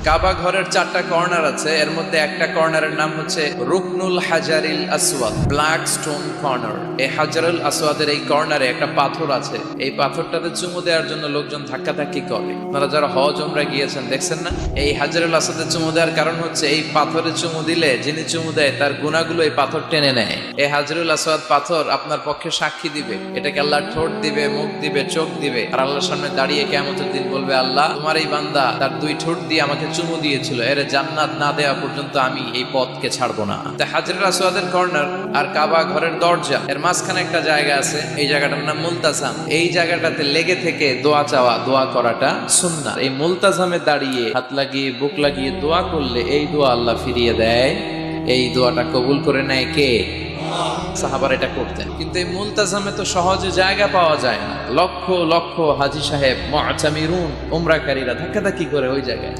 কাবা ঘরের 4টা কর্নার আছে, এর মধ্যে একটা কর্নারের নাম হচ্ছে রুকনুল হাজারিল আসওয়াদ, ব্ল্যাক স্টোন কর্নার। এই হাজারুল আসওয়াদের এই কর্নারে একটা পাথর আছে, এই পাথরটাতে চুমু দেওয়ার জন্য লোকজন ধাক্কাধাক্কি করে। আপনারা যারা হজ উমরা গিয়েছেন দেখছেন না, এই হাজারুল আসওয়াদে চুমু দেওয়ার কারণ হচ্ছে এই পাথরে চুমু দিলে যিনি চুমু দেয় তার গুনাহগুলো এই পাথর টেনে নেয়। এই হাজারুল আসওয়াদ পাথর আপনার পক্ষে সাক্ষী দিবে, এটাকে আল্লাহ ঠোঁট দিবে, মুখ দিবে, চোখ দিবে, আর আল্লাহর সামনে দাঁড়িয়ে কিয়ামতের দিন বলবে, আল্লাহ তোমার এই বান্দা তার 2 ঠোঁট দিয়ে আমাকে চুমু দিয়েছিল, এর জান্নাত না দেওয়া পর্যন্ত আমি এই পথকে ছাড়বো না। তা হাজরুল আসওয়াদের কর্নার আর কাবা ঘরের দরজা এর মাঝখানে একটা জায়গা আছে, এই জায়গাটার নাম মুলতাজাম। এই জায়গাটাতে লেগে থেকে দোয়া চাওয়া, দোয়া করাটা সুন্নাহ। এই মুলতাজামে দাঁড়িয়ে হাত লাগিয়ে বুক লাগিয়ে দোয়া করলে এই দোয়া আল্লাহ ফিরিয়ে দেয়। এই দোয়াটা কবুল করে নেয় কে? সাহাবারা এটা করতেন। কিন্তু এই মুলতাজামে তো সহজে জায়গা পাওয়া যায় না, লক্ষ লক্ষ হাজী সাহেব মুআতামিরুন উমরাকারীরা ধাক্কাধাক্কি করে ওই জায়গায়।